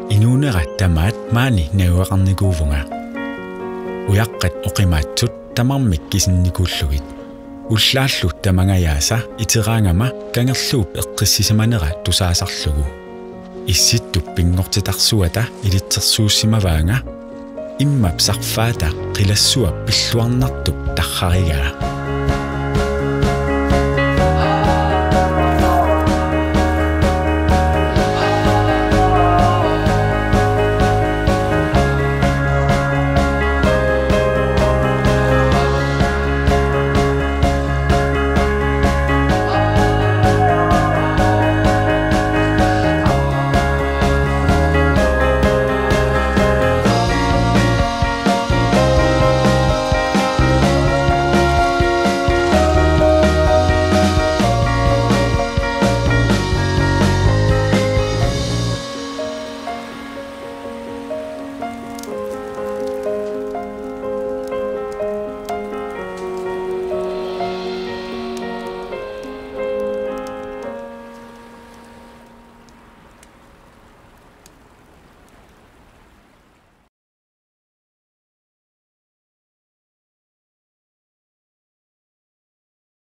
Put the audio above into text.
Inuunerat tamaat maani nauaqarnikuuvunga. Uyaqqat oqimaatsut tamarmik kisinnikuullugit. Ullaallu tamangayaasa iteraangama kangerluup eqqissisimanera tusaasarlugu. Issittup pingortitarsuata ilitsersuussimavaanga immap sarfaata qilassuap pilluarnartup tarrarigaa.